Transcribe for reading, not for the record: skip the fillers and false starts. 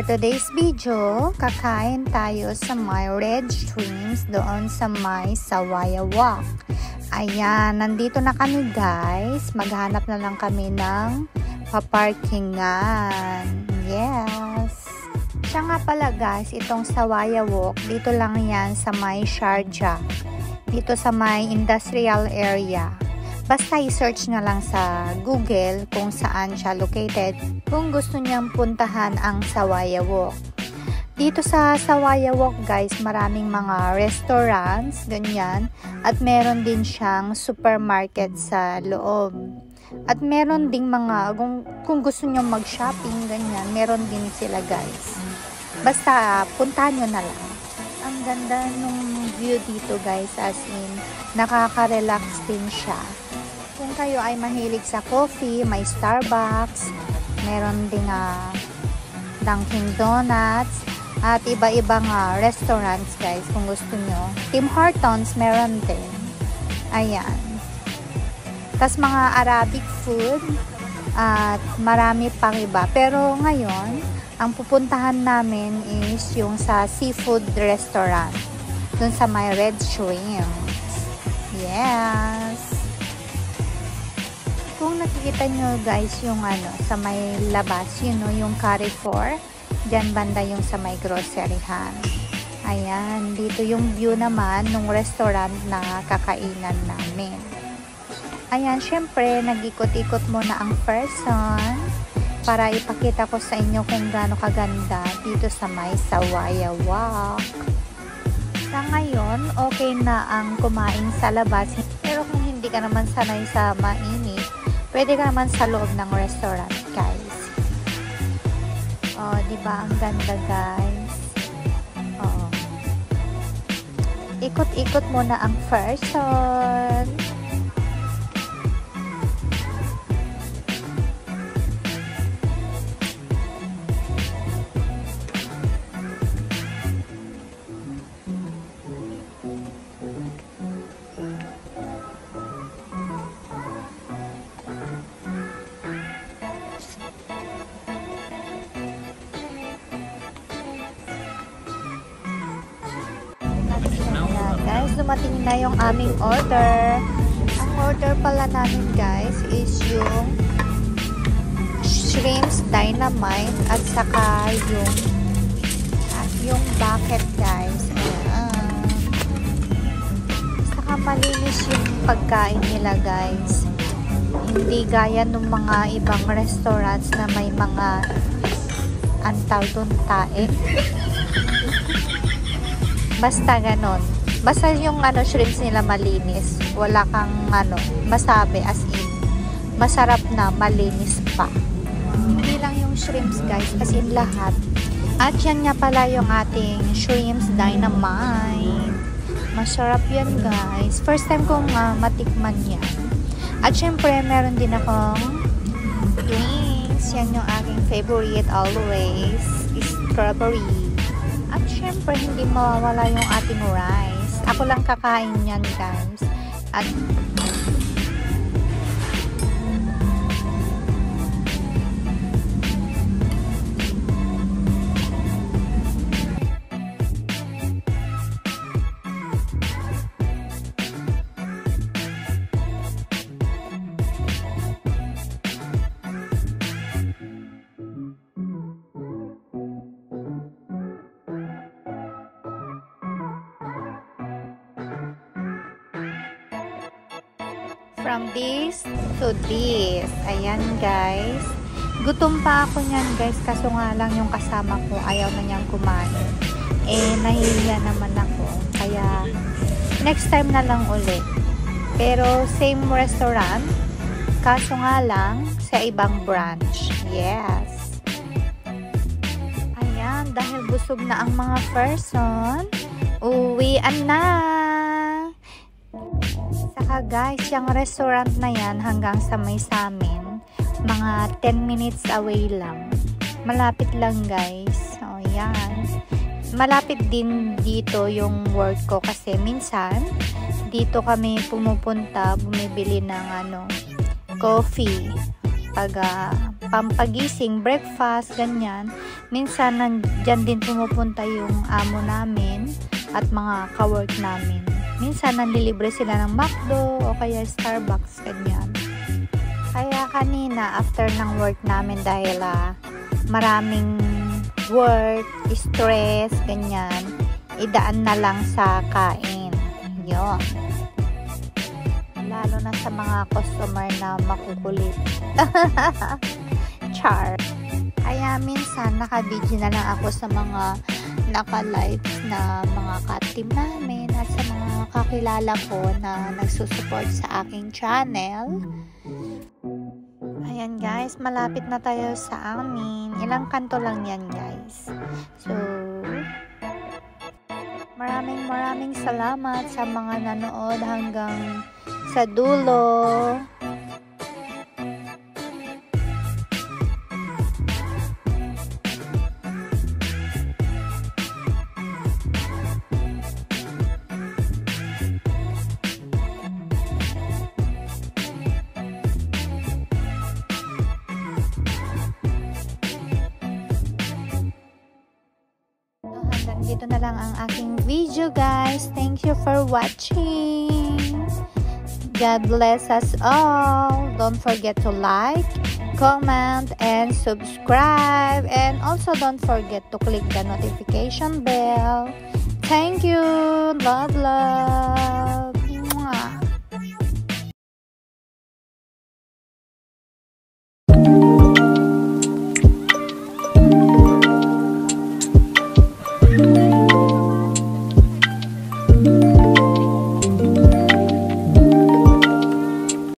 today's video, kakain tayo sa may red shrimps doon sa may Sawaya Walk. Ayan, nandito na kami guys. Maghanap na lang kami ng paparkingan. Yes. Siya nga pala guys, itong Sawaya Walk, dito lang yan sa may Sharjah. Dito sa may industrial area. Basta i-search na lang sa Google kung saan siya located kung gusto niyang puntahan ang Sawaya Walk. Dito sa Sawaya Walk guys, maraming mga restaurants, ganyan. At meron din siyang supermarket sa loob. At meron ding mga, kung gusto niyong mag-shopping, ganyan, meron din sila guys. Basta puntahan nyo na lang. Ang ganda nung view dito guys, as in, nakaka-relax din siya. Kung kayo ay mahilig sa coffee, may Starbucks, meron ding Dunkin Donuts, at iba-ibang restaurants guys kung gusto nyo. Tim Hortons meron din. Ayan. Tas mga Arabic food, at marami pang iba. Pero ngayon, ang pupuntahan namin is yung sa seafood restaurant. Dun sa may red shrimps. Yes. Kung nakikita nyo guys yung sa may labas, yun know, yung Carrefour, dyan banda yung sa may groceryhan. Ayan, dito yung view naman ng restaurant na kakainan namin. Ayan, syempre, nag-ikot-ikot muna ang person para ipakita ko sa inyo kung gaano kaganda dito sa may Sawaya Walk. Sa ngayon, okay na ang kumain sa labas, pero kung hindi ka naman sanay sa mainit, pwede ka naman sa loob ng restaurant, guys. Oh, diba? Ang ganda, guys. Oh. Ikot-ikot muna ang person. Guys, dumating na yung aming order. Ang order pala namin guys is yung shrimps dynamite at saka yung bucket guys. Ayan. Saka malinis yung pagkain nila guys. Hindi gaya ng mga ibang restaurants na may mga antaw dun tae. Basta ganon. Basta yung shrimps nila malinis. Wala kang masabi as in. Masarap na, malinis pa. Hindi lang yung shrimps guys, as in lahat. At yan nga pala yung ating shrimps dynamite. Masarap yan guys. First time kong matikman yan. At syempre meron din akong drinks. Yan yung aking favorite always. Strawberry. At syempre hindi mawawala yung ating rice. Ako lang kakain yan guys. At from this to this. Ayan guys. Gutom pa ako niyan guys. Kaso nga lang yung kasama ko ayaw na niyang kumain. Nahihiya naman ako. Kaya next time na lang ulit. Pero same restaurant. Kaso nga lang sa ibang branch. Yes. Ayan. Dahil busog na ang mga person, uwian na. Saka guys, yung restaurant na yan hanggang sa may samin, mga 10 minutes away lang. Malapit lang guys. O yan. Malapit din dito yung work ko kasi minsan dito kami pumupunta, bumibili ng coffee pag pampagising, breakfast, ganyan. Minsan, nandyan din pumupunta yung amo namin at mga ka-work namin. Minsan, nandilibre sila ng McDo o kaya Starbucks, ganyan. Kaya kanina, after ng work namin dahil maraming work, stress, ganyan, idaan na lang sa kain. Yun. Lalo na sa mga customer na makukulit. Char. Kaya minsan, naka-video na lang ako sa mga naka-live na mga ka-team namin at sa mga kakilala ko na nagsusupport sa aking channel. Ayan guys, malapit na tayo sa amin. Ilang kanto lang yan guys. So, maraming salamat sa mga nanood hanggang sa dulo. Hanggang dito na lang ang aking video guys. Thank you for watching. God bless us all. Don't forget to like, comment, and subscribe. And also don't forget to click the notification bell. Thank you. Love.